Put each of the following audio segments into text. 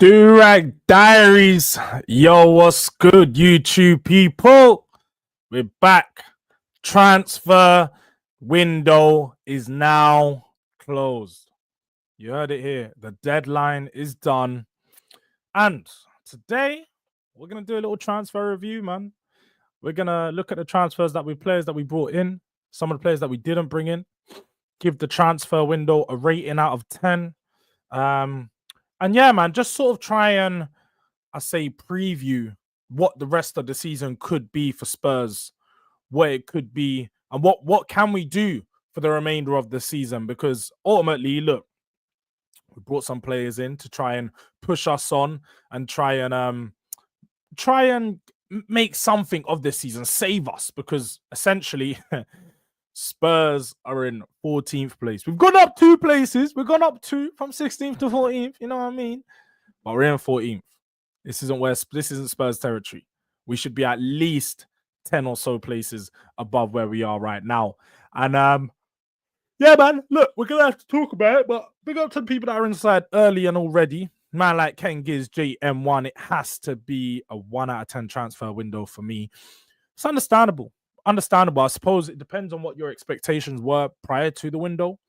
Durag Diaries. Yo, what's good, YouTube people? We're back. Transfer window is now closed. You heard it here. The deadline is done. And today, we're going to do a little transfer review, man. We're going to look at the transfers players that we brought in, some of the players that we didn't bring in, give the transfer window a rating out of 10. And yeah, man, just sort of try and preview what the rest of the season could be for Spurs, what it could be, and what can we do for the remainder of the season. Because ultimately, look, we brought some players in to try and push us on and try and make something of this season, save us, because essentially Spurs are in 14th place. We've gone up 2 places. We've gone up 2 from 16th to 14th. You know what I mean? But we're in 14th. This isn't Spurs territory. We should be at least 10 or so places above where we are right now. And yeah, man, look, we're gonna have to talk about it, but big up to the people that are inside early and already. Man, like Ken Giz, JM1, it has to be a 1 out of 10 transfer window for me. It's understandable. I suppose it depends on what your expectations were prior to the window.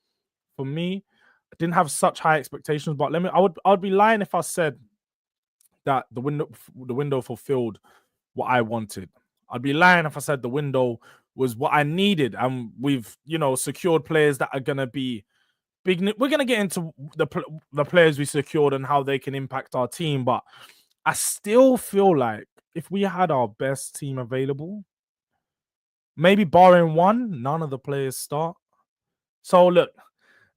For me, I didn't have such high expectations, but I would be lying if I said that the window fulfilled what I wanted. I'd be lying if I said the window was what I needed, and we've secured players that are gonna be big. We're gonna get into the players we secured and how they can impact our team, but I still feel like if we had our best team available, maybe barring one, none of the players start. So look,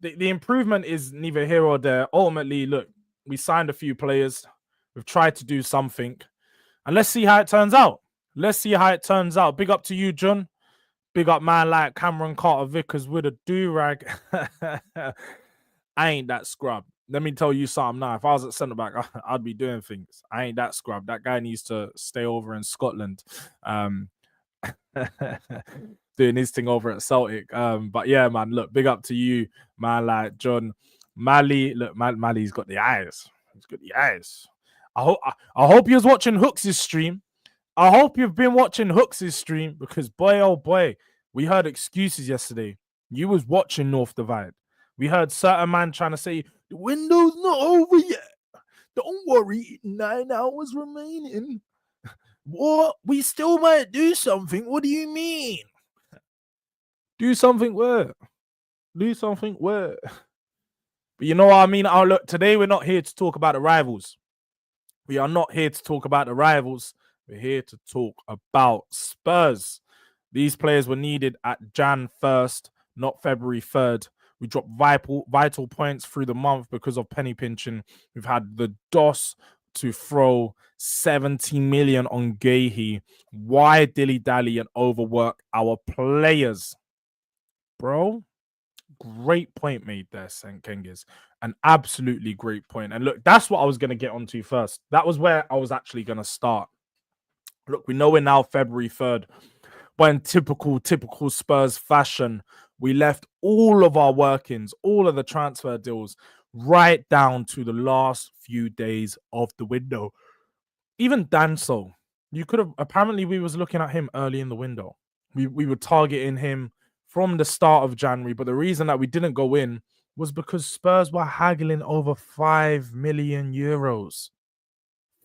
the improvement is neither here or there. Ultimately, look, we signed a few players. We've tried to do something. And let's see how it turns out. Big up to you, John. Big up, man, like Cameron Carter-Vickers with a do-rag. I ain't that scrub. Let me tell you something now. If I was at centre-back, I'd be doing things. I ain't that scrub. That guy needs to stay over in Scotland. Doing his thing over at Celtic. But yeah, man, look, big up to you, man, like John. Mali, look, Mali's got the eyes. He's got the eyes. I hope you was watching Hooks' stream. I hope you've been watching Hooks' stream, because boy, oh boy, we heard excuses yesterday. You was watching North Divide. We heard certain man trying to say, the window's not over yet. Don't worry, 9 hours remaining. What? We still might do something. What do you mean? Do something where? But you know what I mean? Oh, look, today we're not here to talk about the rivals. We are not here to talk about the rivals. We're here to talk about Spurs. These players were needed at Jan 1st, not February 3rd. We dropped vital points through the month because of penny pinching. We've had the DOS to throw 70 million on GUEHI. Why dilly-dally and overwork our players? Bro, great point made there, St. Kengiz. An absolutely great point. And look, that's what I was going to get onto first. That was where I was actually going to start. Look, we know we're now February 3rd. But in typical Spurs fashion, we left all of our workings, all of the transfer deals, right down to the last few days of the window. Even Danso, you could have, apparently we was looking at him early in the window. We were targeting him from the start of January, but the reason that we didn't go in was because Spurs were haggling over 5 million euros.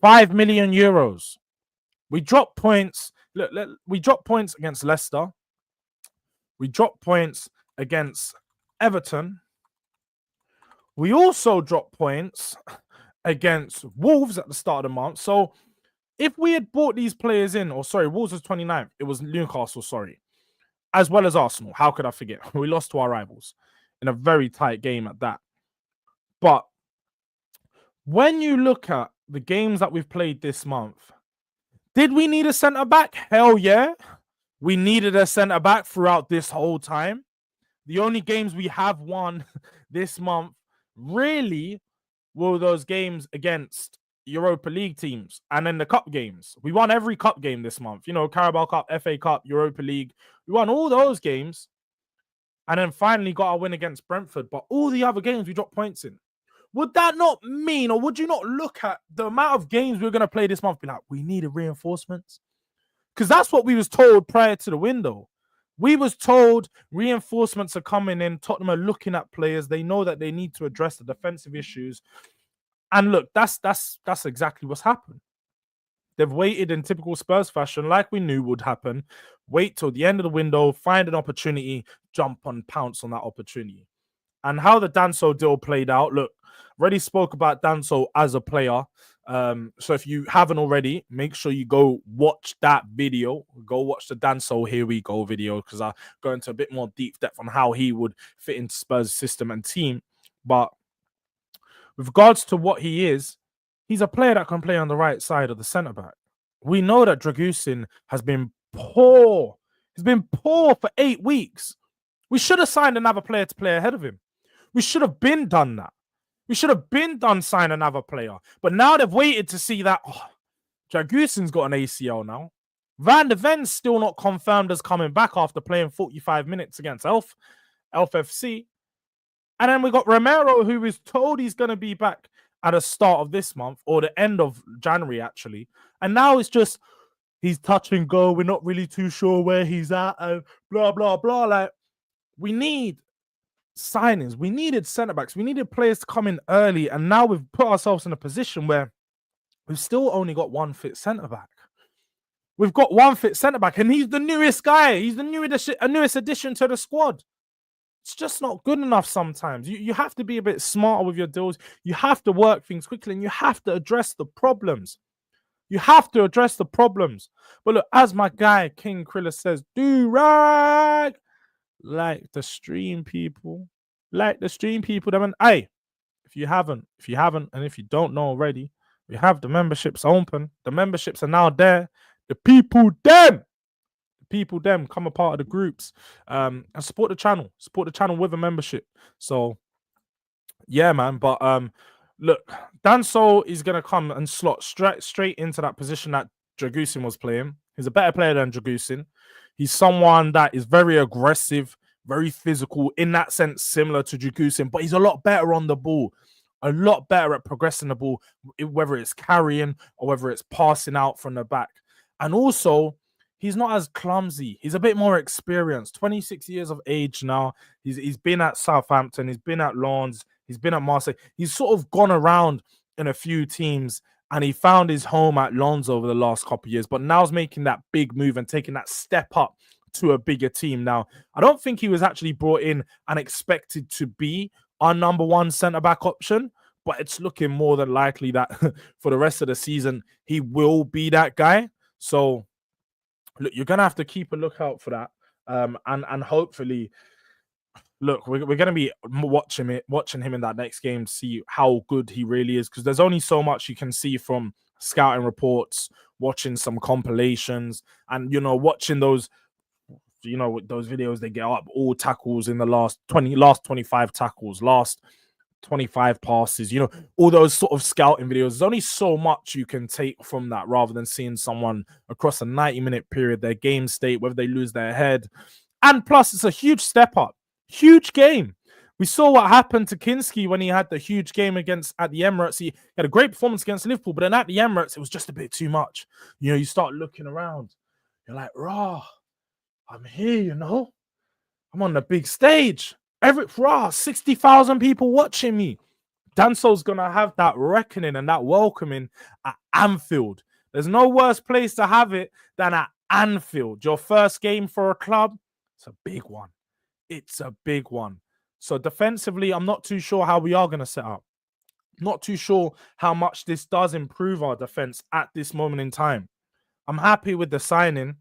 5 million euros. We dropped points. Look, we dropped points against Leicester. We dropped points against Everton. We also dropped points against Wolves at the start of the month. So if we had bought these players in, Wolves was 29th. It was Newcastle, as well as Arsenal. How could I forget? We lost to our rivals in a very tight game at that. But when you look at the games that we've played this month, did we need a centre-back? Hell yeah. We needed a centre-back throughout this whole time. The only games we have won this month really were those games against Europa League teams and then the cup games. We won every cup game this month. Carabao Cup, FA Cup, Europa League. We won all those games and then finally got our win against Brentford. But all the other games we dropped points in. would that not mean, or would you not look at the amount of games we're going to play this month? Be like, we needed reinforcements. Because that's what we was told prior to the window. We was told reinforcements are coming in. Tottenham are looking at players. They know that they need to address the defensive issues. And look, that's exactly what's happened. They've waited in typical Spurs fashion, like we knew would happen. Wait till the end of the window, find an opportunity, jump on, pounce on that opportunity. And how the Danso deal played out, look, already spoke about Danso as a player. So if you haven't already, make sure you go watch that video. Go watch the Danso Here We Go video, because I go into a bit more deep depth on how he would fit into Spurs' system and team. But with regards to what he is, he's a player that can play on the right side of the centre-back. We know that Dragusin has been poor. He's been poor for 8 weeks. We should have signed another player to play ahead of him. We should have been done that. We should have been done sign another player. But now they've waited to see that Dragusin's got an ACL now. Van de Ven's still not confirmed as coming back after playing 45 minutes against Elf FC. And then we got Romero, who is told he's going to be back at the start of this month, or the end of January, actually. And now it's just, he's touch and go. We're not really too sure where he's at, and blah, blah, blah. Like, we need signings. We needed centre-backs. We needed players to come in early. And now we've put ourselves in a position where we've still only got one fit centre-back. We've got one fit centre-back, and he's the newest guy. He's the newest addition to the squad. It's just not good enough sometimes. You have to be a bit smarter with your deals. You have to work things quickly, and you have to address the problems. You have to address the problems. But look, as my guy King Kriller says, Durag, like the stream people. Like the stream people. Then, hey, if you haven't, and if you don't know already, we have the memberships open. The memberships are now there. The people, them come a part of the groups, and support the channel with a membership. So yeah, man. But look, Danso is gonna come and slot straight into that position that Dragusin was playing. He's a better player than Dragusin. He's someone that is very aggressive, very physical, in that sense similar to Dragusin, but he's a lot better on the ball, a lot better at progressing the ball, whether it's carrying or whether it's passing out from the back. And also, he's not as clumsy. He's a bit more experienced. 26 years of age now. He's been at Southampton. He's been at Lens. He's been at Marseille. He's sort of gone around in a few teams, and he found his home at Lens over the last couple of years. But now he's making that big move and taking that step up to a bigger team. Now, I don't think he was actually brought in and expected to be our number one centre-back option, but it's looking more than likely that for the rest of the season, he will be that guy. So, look, you're going to have to keep a lookout for that. And hopefully, look, we're going to be watching him in that next game to see how good he really is, because there's only so much you can see from scouting reports, watching some compilations, and, watching those, those videos they get up, all tackles in the last 25 tackles, last 25 passes, all those sort of scouting videos. There's only so much you can take from that rather than seeing someone across a 90-minute period, their game state, whether they lose their head. And plus, it's a huge step up, huge game. We saw what happened to Kinski when he had the huge game at the Emirates. He had a great performance against Liverpool, but then at the Emirates, it was just a bit too much. You start looking around. You're like, rah, I'm here, I'm on the big stage. 60,000 people watching me. Danso's going to have that reckoning and that welcoming at Anfield. There's no worse place to have it than at Anfield. Your first game for a club, it's a big one. It's a big one. So defensively, I'm not too sure how we are going to set up. Not too sure how much this does improve our defense at this moment in time. I'm happy with the signing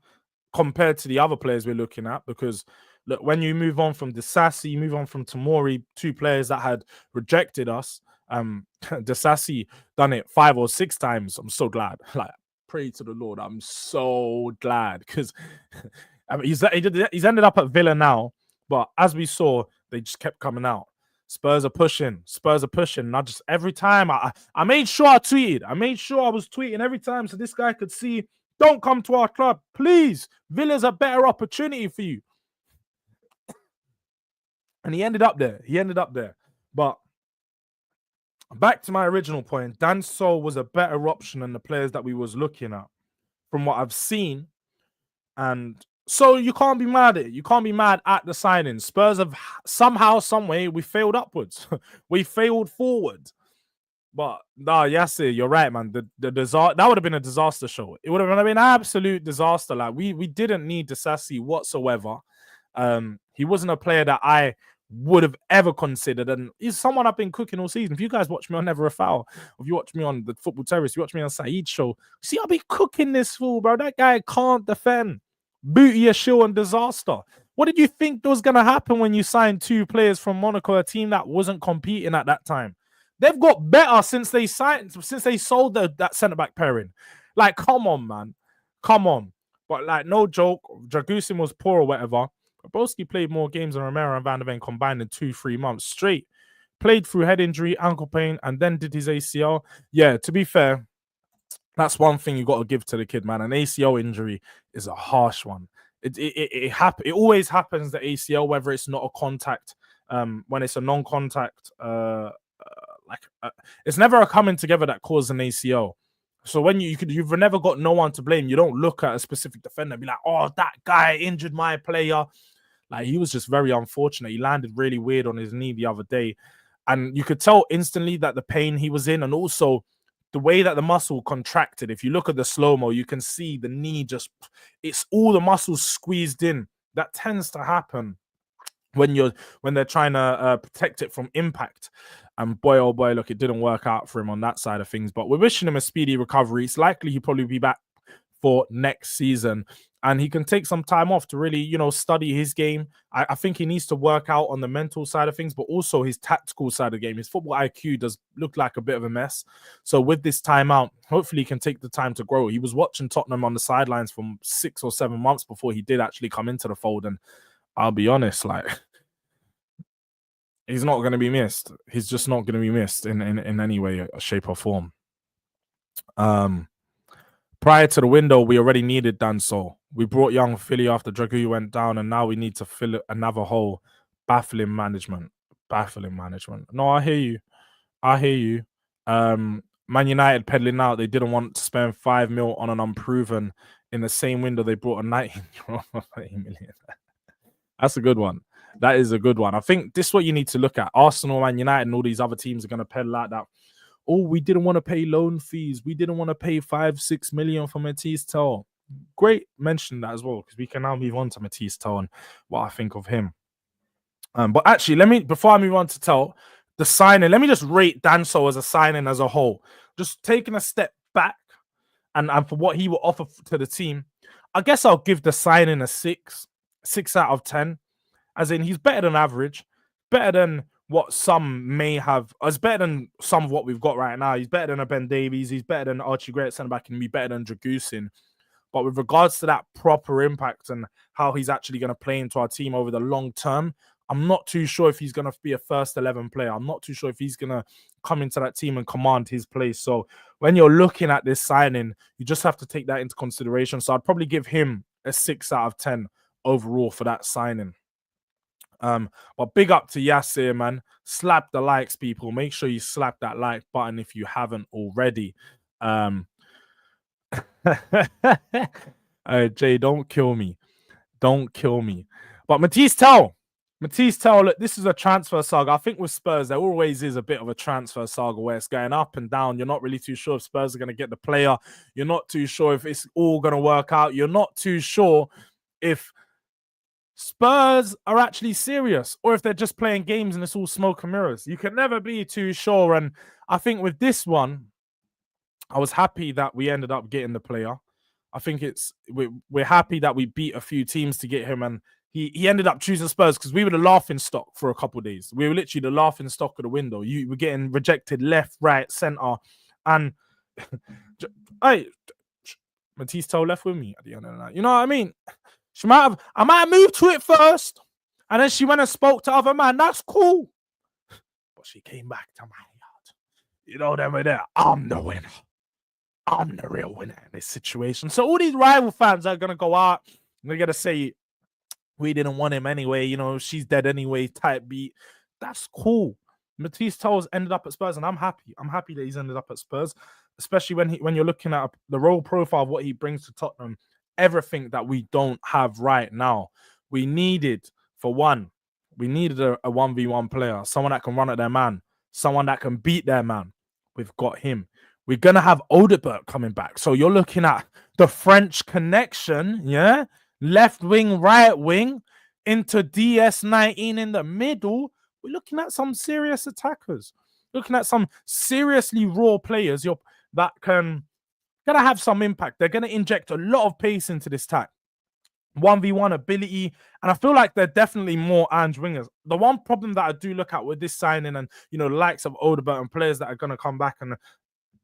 compared to the other players we're looking at, because look, when you move on from Disasi, you move on from Tomori, two players that had rejected us. Disasi done it 5 or 6 times. I'm so glad. Like, pray to the Lord. I'm so glad, because he's ended up at Villa now. But as we saw, they just kept coming out. Spurs are pushing. Not just every time. I made sure I tweeted. I made sure I was tweeting every time so this guy could see, don't come to our club, please. Villa's a better opportunity for you. And he ended up there. But back to my original point, Dan Sol was a better option than the players that we was looking at from what I've seen. And so you can't be mad at it. You can't be mad at the signing. Spurs have somehow, some way, we failed upwards. We failed forward. But nah, Yasser, you're right, man. The disaster that would have been a disaster show. It would have been an absolute disaster. Like we didn't need Disasi whatsoever. He wasn't a player that I would have ever considered, and he's someone I've been cooking all season. If you guys watch me on Never a Foul, if you watch me on the Football Terrace, you watch me on Saeed show, see, I'll be cooking this fool, bro. That guy can't defend. Booty a shill and disaster. What did you think was gonna happen when you signed two players from Monaco, a team that wasn't competing at that time? They've got better since they sold that centre back pairing. Like, come on, man, come on. But like, no joke, Dragusin was poor or whatever. Broski played more games than Romero and Van der Ven combined in 2-3 months straight. Played through head injury, ankle pain, and then did his ACL. Yeah, to be fair, that's one thing you got to give to the kid, man. An ACL injury is a harsh one. It always happens, the ACL, whether it's not a contact, when it's a non-contact, it's never a coming together that causes an ACL. So when you've never got no one to blame. You don't look at a specific defender and be like, oh, that guy injured my player. Like, he was just very unfortunate. He landed really weird on his knee the other day. And you could tell instantly that the pain he was in, and also the way that the muscle contracted. If you look at the slow-mo, you can see the knee it's all the muscles squeezed in. That tends to happen when they're trying to protect it from impact. And boy, oh boy, look, it didn't work out for him on that side of things. But we're wishing him a speedy recovery. It's likely he'll probably be back for next season. And he can take some time off to really, study his game. I think he needs to work out on the mental side of things, but also his tactical side of the game. His football IQ does look like a bit of a mess. So with this time out, hopefully he can take the time to grow. He was watching Tottenham on the sidelines for 6 or 7 months before he did actually come into the fold. And I'll be honest, like, he's not going to be missed. He's just not going to be missed in any way, shape, or form. Prior to the window, we already needed Dan Sol. We brought young Philly after Dragui went down, and now we need to fill another hole. Baffling management. Baffling management. No, I hear you. I hear you. Man United peddling out. They didn't want to spend 5 mil on an unproven. In the same window, they brought a 19-year-old for 8 million. That's a good one. That is a good one. I think this is what you need to look at. Arsenal, Man United, and all these other teams are going to peddle out that. Oh, we didn't want to pay loan fees. We didn't want to pay 5-6 million for Matisse Tell. Great mention that as well, because we can now move on to Matisse Tell and what I think of him. But actually, before I move on to Tell, the signing, let me just rate Danso as a signing as a whole. Just taking a step back and for what he will offer to the team, I guess I'll give the signing a 6 out of 10. As in, he's better than average, better than what some may have. It's better than some of what we've got right now. He's better than a Ben Davies. He's better than Archie Gray at centre back, and be better than Dragusin. But with regards to that proper impact and how he's actually going to play into our team over the long term, I'm not too sure if he's going to be a first 11 player. I'm not too sure if he's going to come into that team and command his place. So when you're looking at this signing, you just have to take that into consideration. So I'd probably give him a 6 out of 10 overall for that signing. But big up to Yasser, man. Slap the likes, people. Make sure you slap that like button if you haven't already. Jay, don't kill me. Don't kill me. But Matisse Tell, look, this is a transfer saga. I think with Spurs, there always is a bit of a transfer saga where it's going up and down. You're not really too sure if Spurs are going to get the player. You're not too sure if it's all going to work out. You're not too sure if Spurs are actually serious or if they're just playing games and it's all smoke and mirrors. You can never be too sure. And I think with this one, I was happy that we ended up getting the player. I think we're happy that we beat a few teams to get him, and he ended up choosing Spurs because we were the laughing stock for a couple of days. We were literally the laughing stock of the window. You were getting rejected left, right, center, and hey, Matisse Tell left with me at the end of the night. You know what I mean? I might have moved to it first, and then she went and spoke to other man. That's cool, but she came back to my yard. You know them with there. I'm the winner. I'm the real winner in this situation. So all these rival fans are gonna go out. They're gonna say we didn't want him anyway. You know, she's dead anyway. Type beat. That's cool. Matisse Tell's ended up at Spurs, and I'm happy. I'm happy that he's ended up at Spurs, especially when you're looking at the role profile of what he brings to Tottenham. Everything that we don't have right now. We needed, for one, we needed a 1v1 player, someone that can run at their man, someone that can beat their man. We've got him. We're going to have Odegaard coming back. So you're looking at the French connection, yeah? Left wing, right wing, into DS19 in the middle. We're looking at some serious attackers. Looking at some seriously raw players that can gonna have some impact. They're gonna inject a lot of pace into this attack. 1v1 ability, and I feel like they're definitely more Ange wingers. The one problem that I do look at with this signing and the likes of Odegaard and players that are gonna come back, and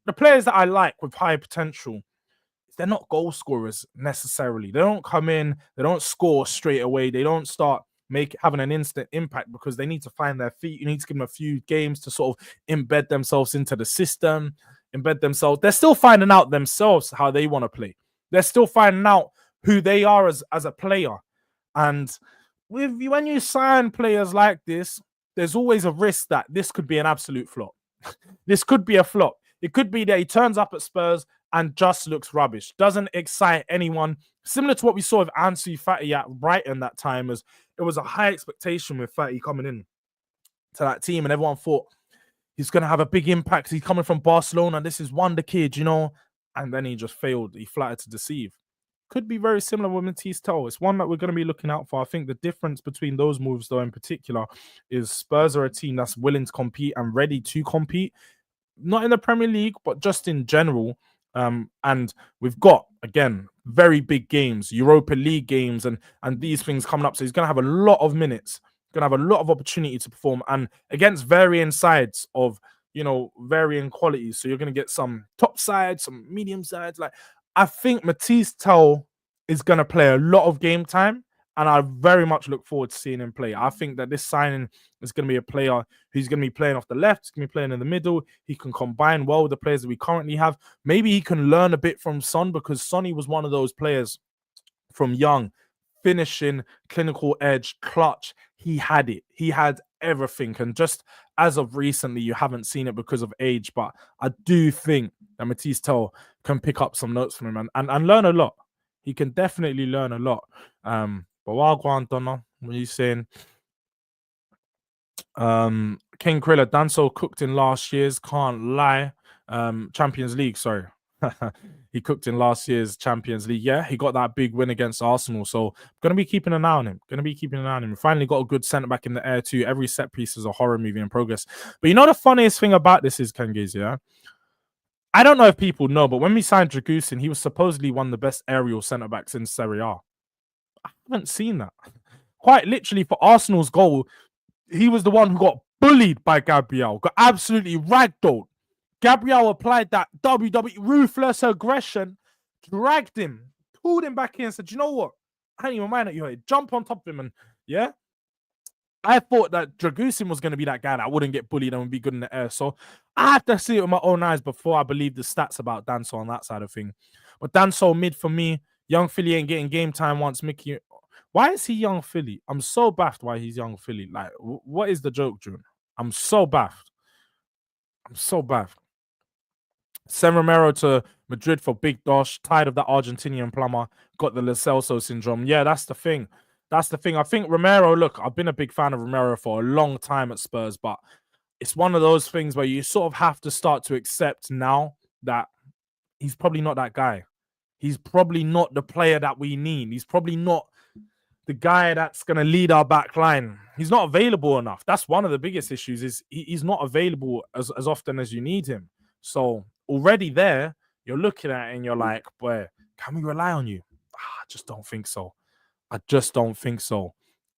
the players that I like with high potential, they're not goal scorers necessarily. They don't come in, they don't score straight away, they don't start having an instant impact because they need to find their feet. You need to give them a few games to sort of embed themselves into the system, embed themselves. They're still finding out themselves how they want to play. They're still finding out who they are as a player. And when you sign players like this, there's always a risk that this could be an absolute flop. This could be a flop. It could be that he turns up at Spurs and just looks rubbish. Doesn't excite anyone. Similar to what we saw with Ansu Fati at Brighton that time, as it was a high expectation with Fati coming in to that team, and everyone thought he's going to have a big impact. He's coming from Barcelona. This is wonder kid, and then he just failed. He flattered to deceive. Could be very similar with Matisse Tell. It's one that we're going to be looking out for. I think the difference between those moves, though, in particular, is Spurs are a team that's willing to compete and ready to compete. Not in the Premier League, but just in general. And we've got, again, very big games, Europa League games, and these things coming up. So he's going to have a lot of minutes, going to have a lot of opportunity to perform, and against varying sides of, varying qualities. So you're going to get some top sides, some medium sides. Like, I think Matisse Tell is going to play a lot of game time, and I very much look forward to seeing him play. I think that this signing is going to be a player who's going to be playing off the left, he's going to be playing in the middle. He can combine well with the players that we currently have. Maybe he can learn a bit from Son, because Sonny was one of those players from young, finishing, clinical edge, clutch. He had it. He had everything. And just as of recently, you haven't seen it because of age. But I do think that Matisse Tell can pick up some notes from him and learn a lot. He can definitely learn a lot. But while going on, what are you saying? King Kriller, Danso cooked in last year's, can't lie. Champions League, sorry. He cooked in last year's Champions League. Yeah, he got that big win against Arsenal. So going to be keeping an eye on him. We finally got a good centre back in the air too. Every set piece is a horror movie in progress. But the funniest thing about this is, Kengiz, yeah? I don't know if people know, but when we signed Dragusin, he was supposedly one of the best aerial centre backs in Serie A. I haven't seen that. Quite literally, for Arsenal's goal, he was the one who got bullied by Gabriel, got absolutely ragdolled. Gabriel applied that WWE ruthless aggression, dragged him, pulled him back in and said, you know what? I ain't even mind that you're here. Jump on top of him. And yeah, I thought that Dragusin was going to be that guy that wouldn't get bullied and would be good in the air. So I have to see it with my own eyes before I believe the stats about Danso on that side of thing. But Danso mid for me. Young Philly ain't getting game time once Mickey. Why is he young Philly? I'm so baffed why he's young Philly. Like, what is the joke, June? I'm so baffed. Send Romero to Madrid for big dosh. Tired of that Argentinian plumber. Got the Lo Celso syndrome. Yeah, that's the thing. I think Romero, look, I've been a big fan of Romero for a long time at Spurs, but it's one of those things where you sort of have to start to accept now that he's probably not that guy. He's probably not the player that we need. He's probably not the guy that's going to lead our back line. He's not available enough. That's one of the biggest issues, is he's not available as often as you need him. So already there, you're looking at it and you're like, boy, can we rely on you? I just don't think so.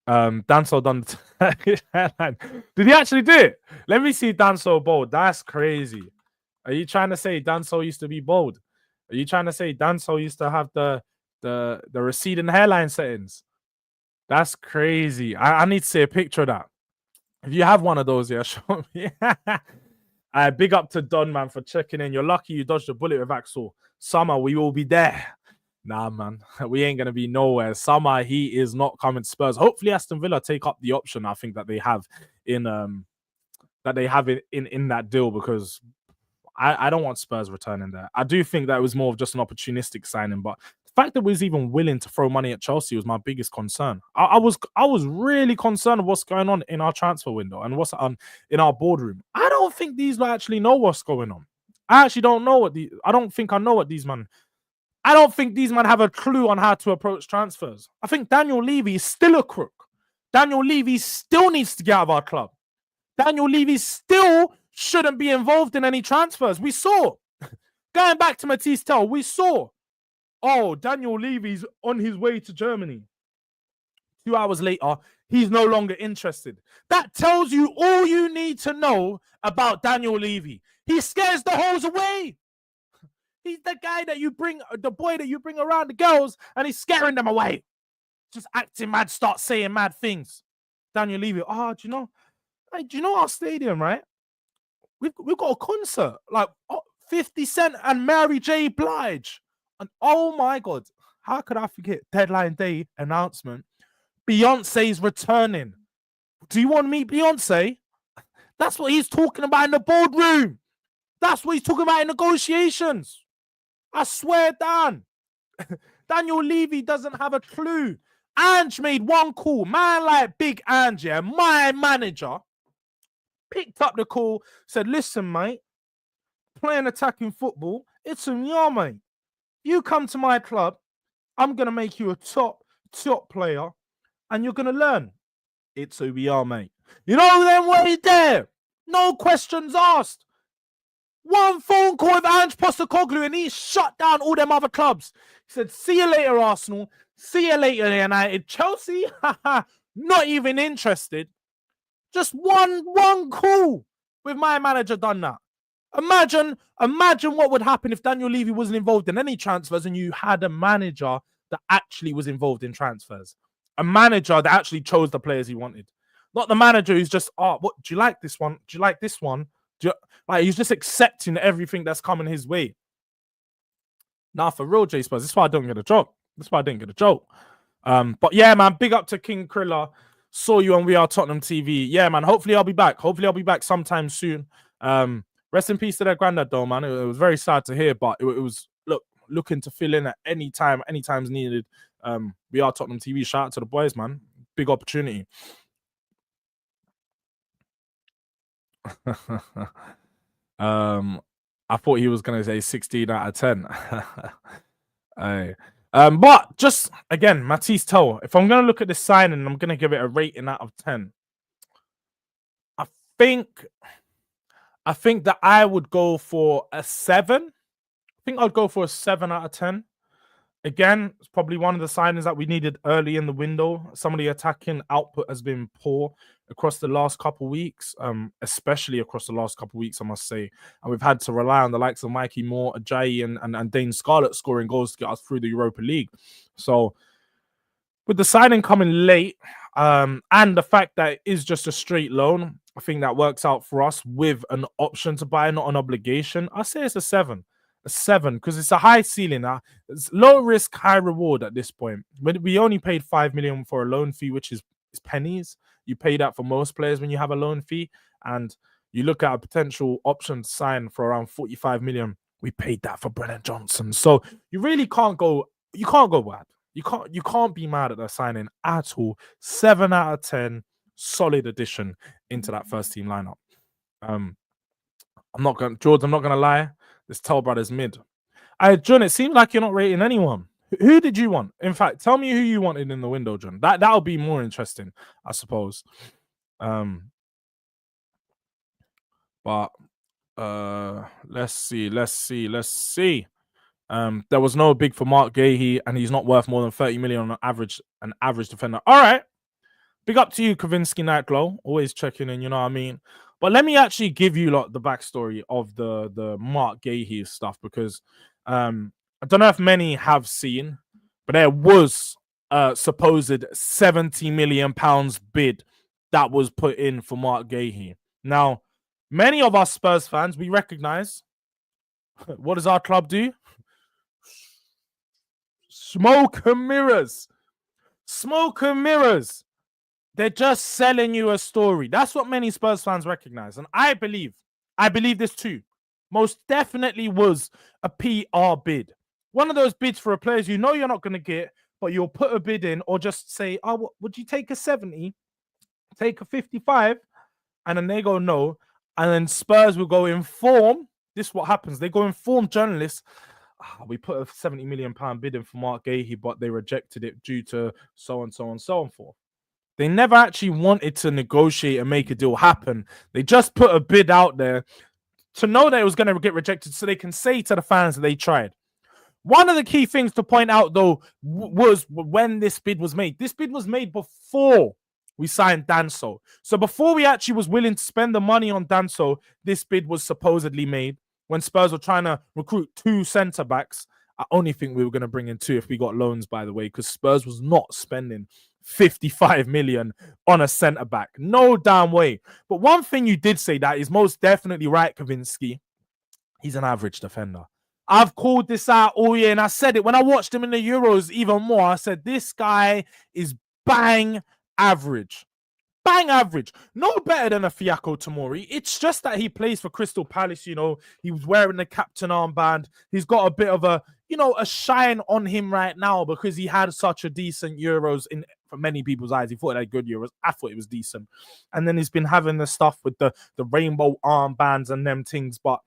Danso done Did he actually do it? Let me see Danso bold. That's crazy. Are you trying to say Danso used to be bold? Are you trying to say Danso used to have the receding hairline settings? That's crazy. I need to see a picture of that. If you have one of those, yeah, show me. Big up to Don, man, for checking in. You're lucky you dodged a bullet with Axel. Summer, we will be there. Nah, man, we ain't going to be nowhere. Summer, he is not coming to Spurs. Hopefully Aston Villa take up the option, I think, that they have in that they have in that deal, because I don't want Spurs returning there. I do think that it was more of just an opportunistic signing, but the fact that we was even willing to throw money at Chelsea was my biggest concern. I was really concerned of what's going on in our transfer window and what's on in our boardroom. I don't think these lot actually know what's going on. I actually don't know I don't think I know what these man. I don't think these men have a clue on how to approach transfers. I think Daniel Levy is still a crook. Daniel Levy still needs to get out of our club. Daniel Levy still shouldn't be involved in any transfers. We saw, going back to Matisse Tell, we saw, oh, Daniel Levy's on his way to Germany. 2 hours later, he's no longer interested. That tells you all you need to know about Daniel Levy. He scares the hoes away. He's the guy that you bring, the boy that you bring around the girls, and he's scaring them away. Just acting mad, start saying mad things. Daniel Levy, do you know? Hey, do you know our stadium, right? We've got a concert, like 50 Cent and Mary J. Blige. And oh my God, how could I forget? Deadline day announcement. Beyonce's returning. Do you want to meet Beyonce? That's what he's talking about in the boardroom. That's what he's talking about in negotiations. I swear down. Daniel Levy doesn't have a clue. Ange made one call. Man like Big Ange, yeah, my manager, picked up the call, said, listen, mate, playing attacking football, it's a yeah, mate. You come to my club, I'm going to make you a top player, and you're going to learn. It's who we are, mate. You know them way there. No questions asked. One phone call with Ange Postecoglou and he shut down all them other clubs. He said, see you later, Arsenal. See you later, United. Chelsea, not even interested. Just one call with my manager done that. Imagine what would happen if Daniel Levy wasn't involved in any transfers and you had a manager that actually was involved in transfers. A manager that actually chose the players he wanted. Not the manager who's just, what do you like this one? Do you like this one? Like, he's just accepting everything that's coming his way. Nah, for real, J Spurs. This is why I don't get a joke. But yeah, man, big up to King Kriller. Saw you on We Are Tottenham TV. Yeah, man. Hopefully I'll be back sometime soon. Rest in peace to their granddad, though, man. It was very sad to hear, but it was looking to fill in at any time's needed. We Are Tottenham TV. Shout out to the boys, man. Big opportunity. I thought he was gonna say 16 out of 10. But just again, Matisse Tell, if I'm gonna look at this signing, I'm gonna give it a rating out of 10. I think that I would go for a 7. I think I'd go for a 7 out of 10. Again, it's probably one of the signings that we needed early in the window. Some of the attacking output has been poor across the last couple of weeks, especially across the last couple of weeks, I must say. And we've had to rely on the likes of Mikey Moore, Ajayi, and Dane Scarlett scoring goals to get us through the Europa League. So with the signing coming late, and the fact that it is just a straight loan, I think that works out for us with an option to buy, not an obligation. I say it's a 7. A 7, because it's a high ceiling. It's low risk, high reward at this point. But we only paid 5 million for a loan fee, which is pennies. You pay that for most players when you have a loan fee, and you look at a potential option to sign for around 45 million. We paid that for Brennan Johnson, so you really can't go. You can't go bad. You can't be mad at that signing at all. 7 out of 10, solid addition into that first team lineup. Jords, I'm not gonna lie. This Tell Brothers mid. John, it seems like you're not rating anyone. Who did you want? In fact, tell me who you wanted in the window, John. That'll be more interesting, I suppose. But let's see. There was no big for Marc GUEHI, and he's not worth more than 30 million on an average defender. All right. Big up to you, Kavinsky Nightglow. Always checking in, you know what I mean? But let me actually give you the backstory of the Marc GUEHI stuff, because I don't know if many have seen, but there was a supposed 70 million pounds bid that was put in for Marc GUEHI. Now, many of us Spurs fans, we recognize, what does our club do? Smoke and mirrors. They're just selling you a story. That's what many Spurs fans recognize. And I believe this too. Most definitely was a PR bid. One of those bids for a player you know you're not going to get, but you'll put a bid in or just say, oh, would you take a 70, take a 55? And then they go, no. And then Spurs will go inform. This is what happens. They go inform journalists. We put a £70 million bid in for Marc GUEHI, but they rejected it due to so and so and so and forth. They never actually wanted to negotiate and make a deal happen. They just put a bid out there to know that it was going to get rejected so they can say to the fans that they tried. One of the key things to point out, though, was when this bid was made. This bid was made before we signed Danso. So before we actually was willing to spend the money on Danso, this bid was supposedly made when Spurs were trying to recruit 2 centre-backs. I only think we were going to bring in 2 if we got loans, by the way, because Spurs was not spending 55 million on a centre-back. No damn way. But one thing you did say that is most definitely right, Kavinsky. He's an average defender. I've called this out all year, and I said it when I watched him in the Euros even more. I said, this guy is bang average. Bang average. No better than a Fiacco Tomori. It's just that he plays for Crystal Palace, you know. He was wearing the captain armband. He's got a bit of a, you know, a shine on him right now because he had such a decent Euros for many people's eyes. He thought he had good Euros. I thought it was decent. And then he's been having the stuff with the rainbow armbands and them things. But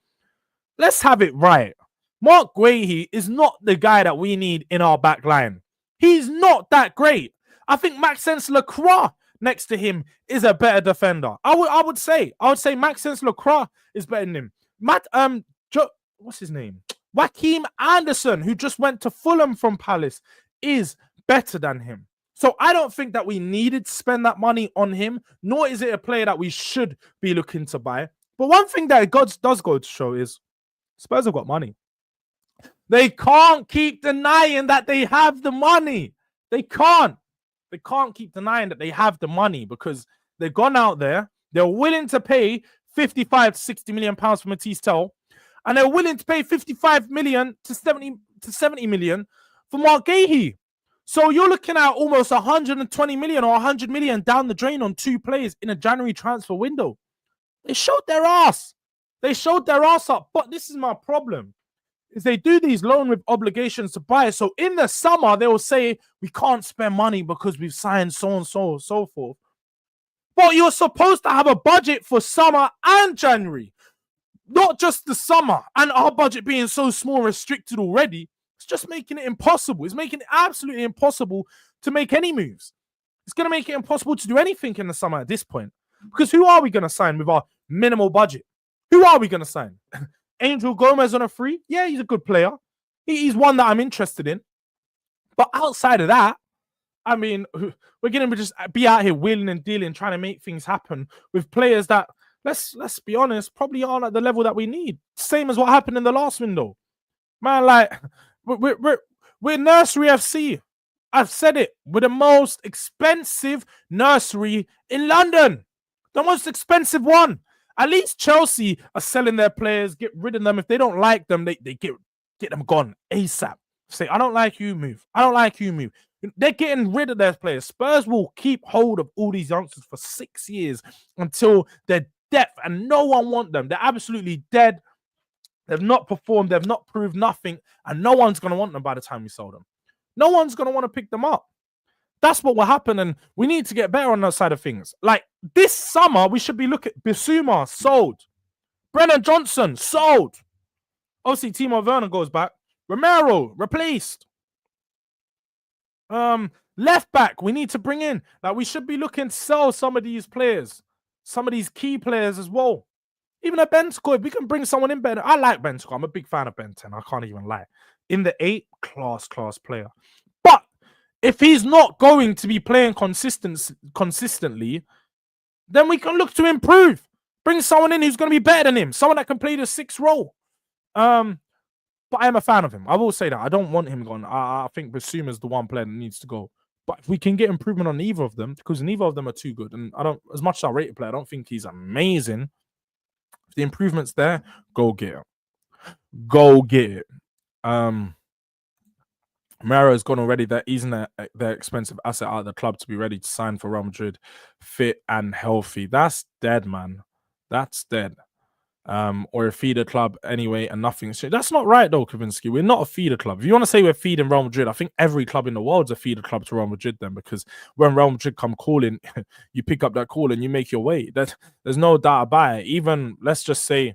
let's have it right. Marc GUEHI is not the guy that we need in our back line. He's not that great. I think Maxence Lacroix next to him is a better defender. I would say Maxence Lacroix is better than him. What's his name? Joachim Anderson, who just went to Fulham from Palace, is better than him. So I don't think that we needed to spend that money on him, nor is it a player that we should be looking to buy. But one thing that does go to show is Spurs have got money. They can't keep denying that they have the money. They can't keep denying that they have the money because they've gone out there. They're willing to pay 55 to 60 million pounds for Matisse Tell, and they're willing to pay 55 million to 70 million for Marc GUEHI. So you're looking at almost 120 million or 100 million down the drain on 2 players in a January transfer window. They showed their ass. They showed their ass up. But this is my problem. Is they do these loan with obligations to buy. So in the summer, they will say, we can't spend money because we've signed so-and-so and so forth. But you're supposed to have a budget for summer and January. Not just the summer. And our budget being so small, restricted already, it's just making it impossible. It's making it absolutely impossible to make any moves. It's going to make it impossible to do anything in the summer at this point. Because who are we going to sign with our minimal budget? Who are we going to sign? Angel Gomez on a free? Yeah, he's a good player. He's one that I'm interested in. But outside of that, I mean, we're going to just be out here wheeling and dealing, trying to make things happen with players that, let's be honest, probably aren't at the level that we need. Same as what happened in the last window. Man, like, we're Nursery FC. I've said it. We're the most expensive nursery in London. The most expensive one. At least Chelsea are selling their players, get rid of them. If they don't like them, they get them gone ASAP. Say, I don't like you, move. I don't like you, move. They're getting rid of their players. Spurs will keep hold of all these youngsters for 6 years until they're dead and no one wants them. They're absolutely dead. They've not performed. They've not proved nothing. And no one's going to want them by the time we sell them. No one's going to want to pick them up. That's what will happen, and we need to get better on that side of things. Like, this summer, we should be looking at Bissouma, sold. Brennan Johnson, sold. Obviously, Timo Werner goes back. Romero, replaced. Left back, we need to bring in. Like, we should be looking to sell some of these players. Some of these key players as well. Even a Bentco, if we can bring someone in better. I like Bentco. I'm a big fan of Ben 10. I can't even lie. In the 8, class player. But if he's not going to be playing consistently, then we can look to improve. Bring someone in who's going to be better than him. Someone that can play the 6th role. But I am a fan of him. I will say that. I don't want him gone. I think Bissouma's the one player that needs to go. But if we can get improvement on neither of them, because neither of them are too good, and as much as I rate a player, I don't think he's amazing. If the improvement's there, go get it. Go get it. Mero has gone already. They're easing their expensive asset out of the club to be ready to sign for Real Madrid, fit and healthy. That's dead, man. That's dead. Or a feeder club anyway, and nothing's changed. That's not right though, Kavinsky. We're not a feeder club. If you want to say we're feeding Real Madrid, I think every club in the world's a feeder club to Real Madrid then, because when Real Madrid come calling, you pick up that call and you make your way. There's no doubt about it. Even, let's just say,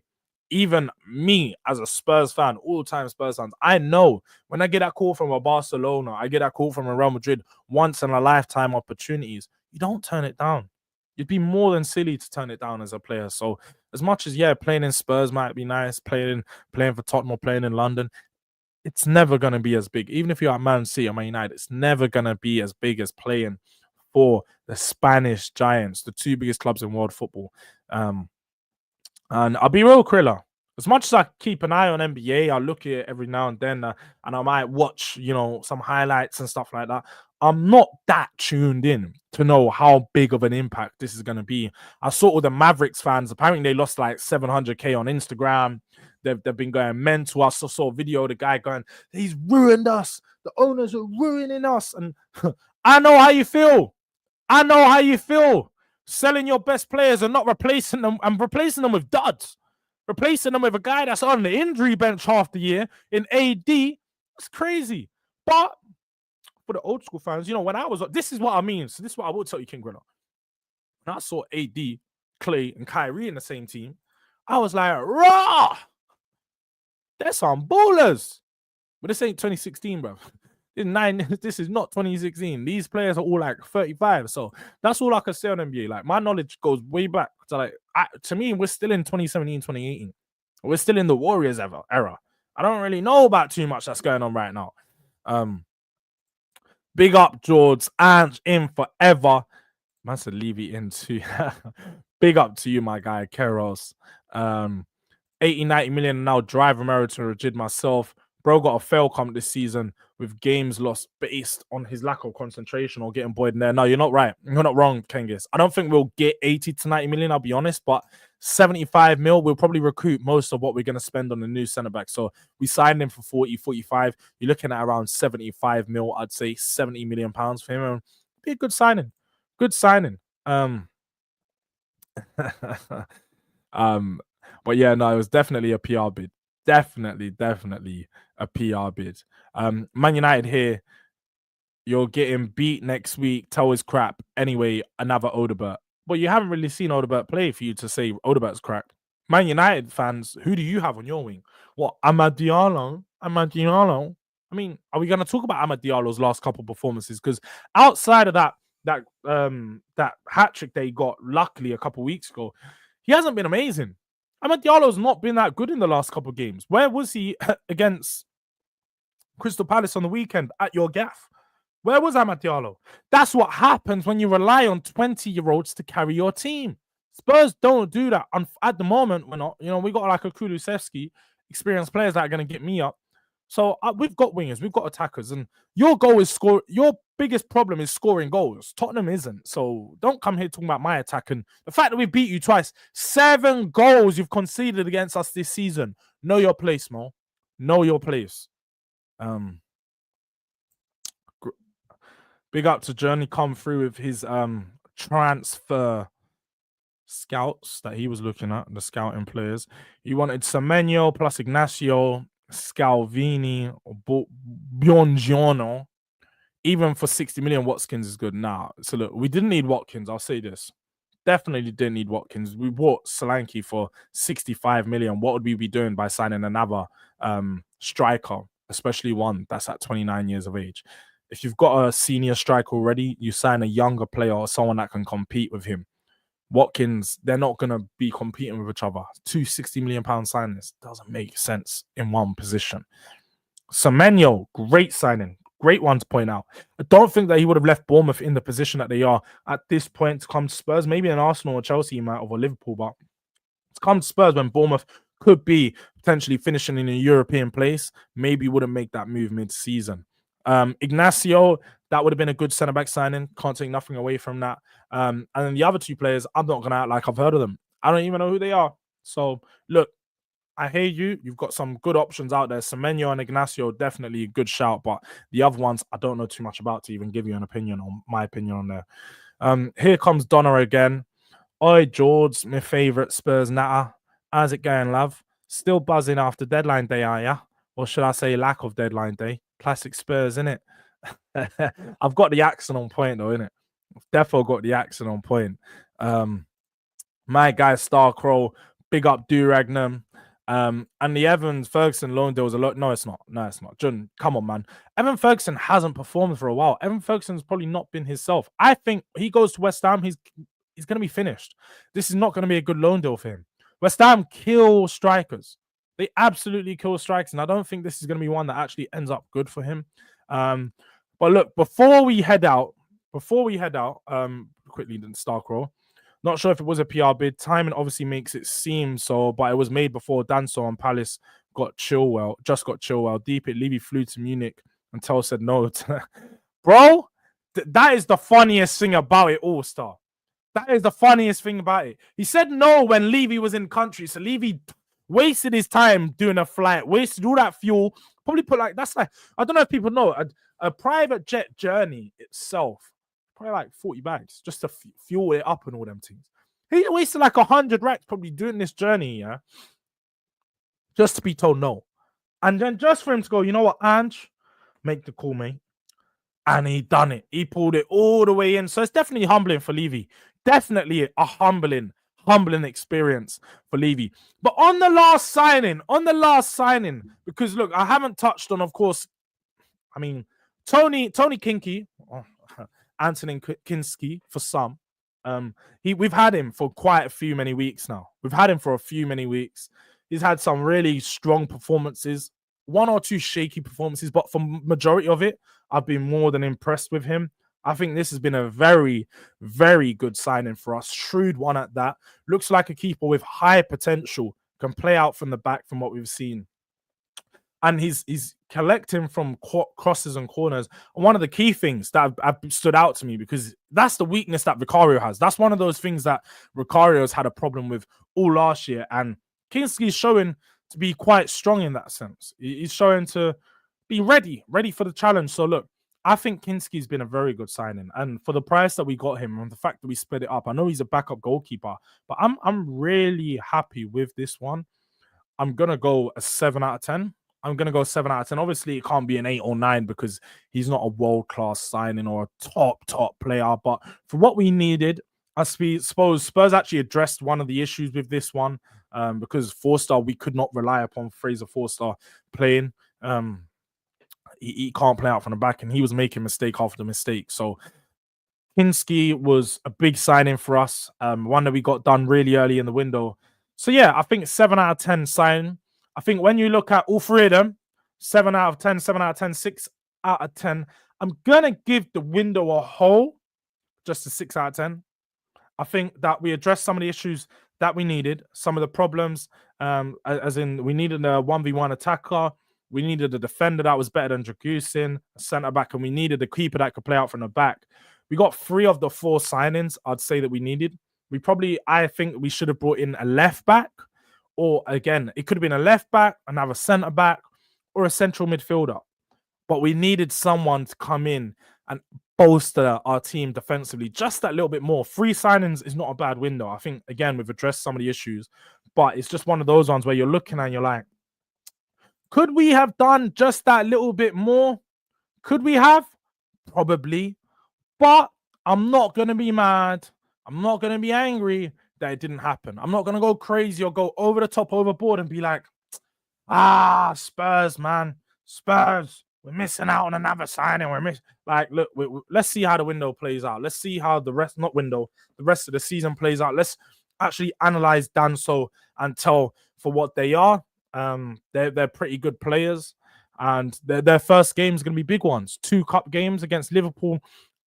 even me as a Spurs fan, all-time Spurs fans, I know when I get that call from a Barcelona, I get that call from a Real Madrid, once in a lifetime opportunities, you don't turn it down. You'd be more than silly to turn it down as a player. So as much as, yeah, playing in Spurs might be nice, playing for Tottenham or playing in London, it's never going to be as big. Even if you're at Man City or Man United, it's never going to be as big as playing for the Spanish giants, the two biggest clubs in world football. And I'll be real, Krilla. As much as I keep an eye on NBA, I look at it every now and then, and I might watch, some highlights and stuff like that. I'm not that tuned in to know how big of an impact this is going to be. I saw all the Mavericks fans. Apparently, they lost like 700K on Instagram. They've been going mental. I saw a video of the guy going, "He's ruined us. The owners are ruining us." And I know how you feel. I know how you feel. Selling your best players and not replacing them, and replacing them with duds. Replacing them with a guy that's on the injury bench half the year in AD. It's crazy. But for the old school fans, when I was, this is what I mean. So this is what I will tell you, King Griller. When I saw AD, Clay, and Kyrie in the same team, I was like, raw. They're some ballers. But this ain't 2016, bro. This is not 2016. These players are all like 35. So that's all I can say on NBA. Like, my knowledge goes way back to to me, we're still in 2017, 2018. We're still in the Warriors era. I don't really know about too much that's going on right now. Big up, Jords, and in forever. Man said leave it in too. Big up to you, my guy, Keros. 80, 90 million now drive Romero to Madrid myself. Bro got a fail comp this season with games lost based on his lack of concentration or getting buoyed in there. No, you're not right. You're not wrong, Kengis. I don't think we'll get 80 to 90 million, I'll be honest, but 75 mil, we'll probably recoup most of what we're going to spend on the new centre back. So we signed him for 40, 45. You're looking at around 75 mil, I'd say 70 million pounds for him. It'd be a good signing. Good signing. But yeah, no, it was definitely a PR bid. Definitely a PR bid. Man United here, you're getting beat next week. Tell is crap. Anyway, another Odebert. But you haven't really seen Odebert play for you to say Odebert's crap. Man United fans, who do you have on your wing? What, Amad Diallo? I mean, are we going to talk about Amad Diallo's last couple performances? Because outside of that hat trick they got luckily a couple weeks ago, he hasn't been amazing. Amad Diallo's not been that good in the last couple of games. Where was he against Crystal Palace on the weekend at your gaff? Where was Amad Diallo? That's what happens when you rely on 20-year-olds to carry your team. Spurs don't do that. At the moment, we're not. We got like a Kulusevski, experienced players that are going to get me up. So we've got wingers, we've got attackers, and your goal is score. Your biggest problem is scoring goals. Tottenham isn't. So don't come here talking about my attack and the fact that we beat you twice. 7 goals you've conceded against us this season. Know your place, Mo. Know your place. Big up to Journey come through with his transfer scouts that he was looking at, the scouting players. He wanted Semenyo plus Ignacio, Scalvini, or Buongiorno. Even for 60 million, Watkins is good. Now, so look, we didn't need Watkins. I'll say this. Definitely didn't need Watkins. We bought Solanke for 65 million. What would we be doing by signing another striker, especially one that's at 29 years of age? If you've got a senior striker already, you sign a younger player or someone that can compete with him. Watkins, they're not going to be competing with each other. 2 60 million pound signings doesn't make sense in one position. Semenyo, great signing. Great one to point out. I don't think that he would have left Bournemouth in the position that they are at this point to come to Spurs. Maybe in Arsenal or Chelsea he might have, or Liverpool, but to come to Spurs when Bournemouth could be potentially finishing in a European place, maybe wouldn't make that move mid-season. Ignacio, that would have been a good centre-back signing. Can't take nothing away from that. And then the other 2 players, I'm not going to act like I've heard of them. I don't even know who they are. So, look, I hear you. You've got some good options out there. Semenyo and Ignacio, definitely a good shout. But the other ones, I don't know too much about to even give you an opinion on my opinion on there. Here comes Donna again. Oi, Jords, my favourite Spurs natter. How's it going, love? Still buzzing after deadline day, are ya? Or should I say lack of deadline day? Classic Spurs, innit? I've got the accent on point, though, innit? Defo got the accent on point. My guy, Starcrow, big up Duragnum. And the Evans Ferguson loan deal was a lot. No, it's not. No, it's not. John, come on, man. Evan Ferguson hasn't performed for a while. Evan Ferguson's probably not been himself. I think he goes to West Ham, he's going to be finished. This is not going to be a good loan deal for him. West Ham kill strikers. They absolutely kill strikers, and I don't think this is going to be one that actually ends up good for him. But look, before we head out, quickly, Starcrow. Not sure if it was a PR bid. Timing obviously makes it seem so, but it was made before Danso and Palace got Chilwell. Deep it. Levy flew to Munich until said no. Bro, that is the funniest thing about it all, Star. That is the funniest thing about it. He said no when Levy was in country. So Levy wasted his time doing a flight, wasted all that fuel. Probably put that's like, I don't know if people know, a private jet journey itself, probably like 40 bags just to fuel it up and all them things. He wasted like 100 racks probably doing this journey, yeah, just to be told no. And then just for him to go, you know what, Ange, make the call, mate. And he done it. He pulled it all the way in. So it's definitely humbling for Levy. Definitely a humbling experience for Levy. But on the last signing, because look, I haven't touched on, of course, I mean, Tony Kinky, Antonin Kinski for some. We've had him for quite a few many weeks now. He's had some really strong performances, one or two shaky performances, but for majority of it, I've been more than impressed with him. I think this has been a very, very good signing for us. Shrewd one at that. Looks like a keeper with high potential. Can play out from the back from what we've seen. And he's collecting from crosses and corners. And one of the key things that have stood out to me, because that's the weakness that Vicario has. That's one of those things that Vicario's had a problem with all last year. And Kinski's showing to be quite strong in that sense. He's showing to be ready for the challenge. So look, I think Kinski's been a very good signing. And for the price that we got him and the fact that we split it up, I know he's a backup goalkeeper, but I'm really happy with this one. I'm going to go a 7 out of 10. Obviously, it can't be an 8 or 9 because he's not a world-class signing or a top player. But for what we needed, I suppose Spurs actually addressed one of the issues with this one because Forster, we could not rely upon Fraser Forster playing. He can't play out from the back, and he was making mistake after mistake. So Kinski was a big signing for us, one that we got done really early in the window. So yeah, I think 7 out of 10 sign. I think when you look at all three of them, 7 out of 10, 7 out of 10, 6 out of 10, I'm going to give the window a whole just a 6 out of 10. I think that we addressed some of the issues that we needed, some of the problems, as in we needed a 1v1 attacker, we needed a defender that was better than Dragusin, a centre-back, and we needed a keeper that could play out from the back. We got 3 of the 4 signings I'd say that we needed. I think we should have brought in a left-back, or again, it could have been a left-back, another centre-back, or a central midfielder. But we needed someone to come in and bolster our team defensively just that little bit more. 3 signings is not a bad window. I think, again, we've addressed some of the issues, but it's just one of those ones where you're looking and you're like, could we have done just that little bit more? Could we have? Probably. But I'm not going to be mad. I'm not going to be angry that it didn't happen. I'm not going to go crazy or go over the top, overboard and be like, Spurs, man. Spurs, we're missing out on another signing. Look, let's see how the window plays out. Let's see how the rest of the season plays out. Let's actually analyze Danso and tell for what they are. They're pretty good players, and their first game is going to be big ones. 2 cup games against Liverpool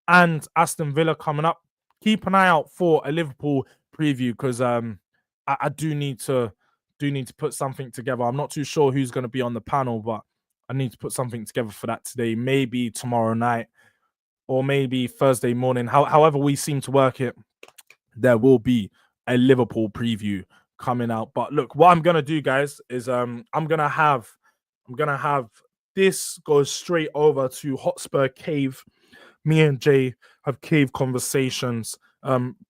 and Aston Villa coming up. Keep an eye out for a Liverpool preview because I do need to put something together. I'm not too sure who's going to be on the panel, but I need to put something together for that today. Maybe tomorrow night or maybe Thursday morning. However we seem to work it, there will be a Liverpool preview coming out. But look, what I'm gonna do, guys, is I'm gonna have this go straight over to Hotspur Cave. Me and Jay have cave conversations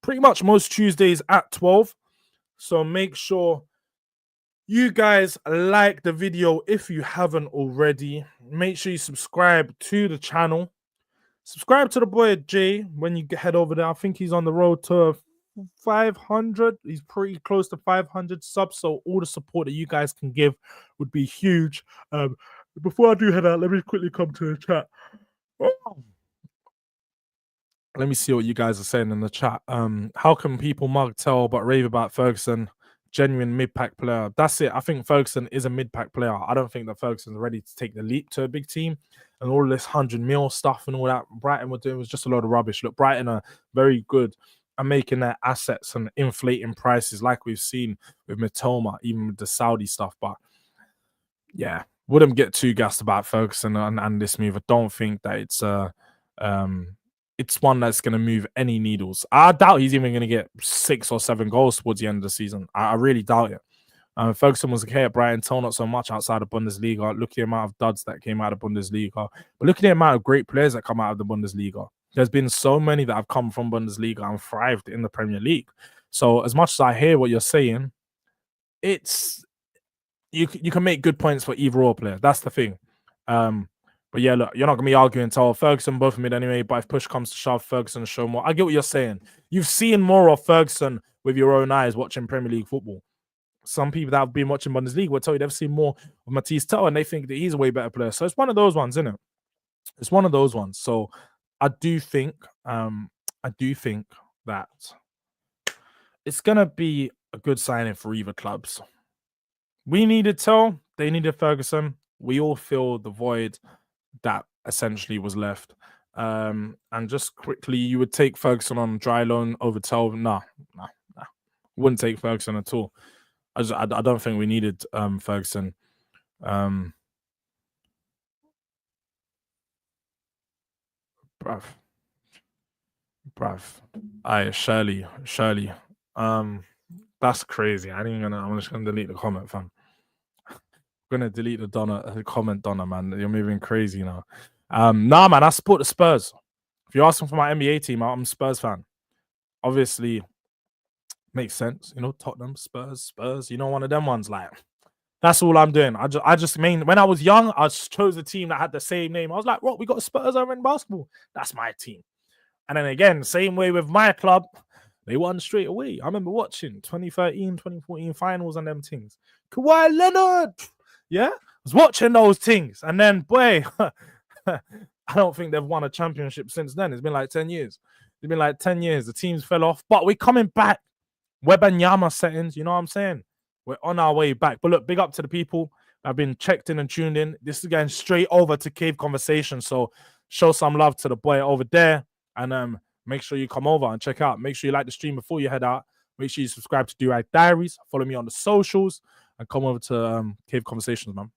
pretty much most Tuesdays at 12. So make sure you guys like the video if you haven't already. Make sure you subscribe to the channel. Subscribe to the boy Jay when you head over there. I think he's on the road to 500. He's pretty close to 500 subs. So all the support that you guys can give would be huge. Before I do head out, let me quickly come to the chat. Let me see what you guys are saying in the chat. How can people mug tell but rave about Ferguson? Genuine mid-pack player. That's it. I think Ferguson is a mid-pack player. I don't think that Ferguson's ready to take the leap to a big team. And all this 100 mil stuff and all that Brighton were doing was just a load of rubbish. Look, Brighton are very good at making their assets and inflating prices like we've seen with Mitoma, even with the Saudi stuff. But yeah, wouldn't get too gassed about Ferguson and this move. I don't think that it's one that's going to move any needles. I doubt he's even going to get 6 or 7 goals towards the end of the season. I really doubt it. Ferguson was okay at Brighton, told not so much outside of Bundesliga. Look at the amount of duds that came out of Bundesliga. But look at the amount of great players that come out of the Bundesliga. There's been so many that have come from Bundesliga and thrived in the Premier League. So as much as I hear what you're saying, it's you can make good points for either or player. That's the thing. But yeah, look, you're not going to be arguing until Ferguson both mid anyway. But if push comes to shove, Ferguson show more. I get what you're saying. You've seen more of Ferguson with your own eyes watching Premier League football. Some people that have been watching Bundesliga will tell you they've seen more of Matisse Tell and they think that he's a way better player. So it's one of those ones, isn't it? It's one of those ones. So I do think that it's gonna be a good signing for either clubs. We needed Tell, they needed Ferguson. We all fill the void that essentially was left. And just quickly, you would take Ferguson on dry loan over Tell? Nah. Wouldn't take Ferguson at all. I don't think we needed Ferguson. Bruv. Shirley. That's crazy. I'm just gonna delete the comment, fam. I'm gonna delete the comment, Donna, man. You're moving crazy now. Nah, man, I support the Spurs. If you're asking for my NBA team, I'm a Spurs fan. Obviously, makes sense. You know, Tottenham, Spurs, you know, one of them ones. Like, that's all I'm doing. I just mean, when I was young, I just chose a team that had the same name. I was like, what, we got Spurs over in basketball. That's my team. And then again, same way with my club, they won straight away. I remember watching 2013, 2014 finals and them things. Kawhi Leonard. Yeah, I was watching those things. And then, boy, I don't think they've won a championship since then. It's been like 10 years. It's been like 10 years. The teams fell off, but we're coming back. Wembanyama settings, you know what I'm saying? We're on our way back. But look, big up to the people that have been checked in and tuned in. This is going straight over to Cave Conversation. So show some love to the boy over there. And make sure you come over and check out. Make sure you like the stream before you head out. Make sure you subscribe to Durag Diaries. Follow me on the socials. And come over to Cave Conversations, man.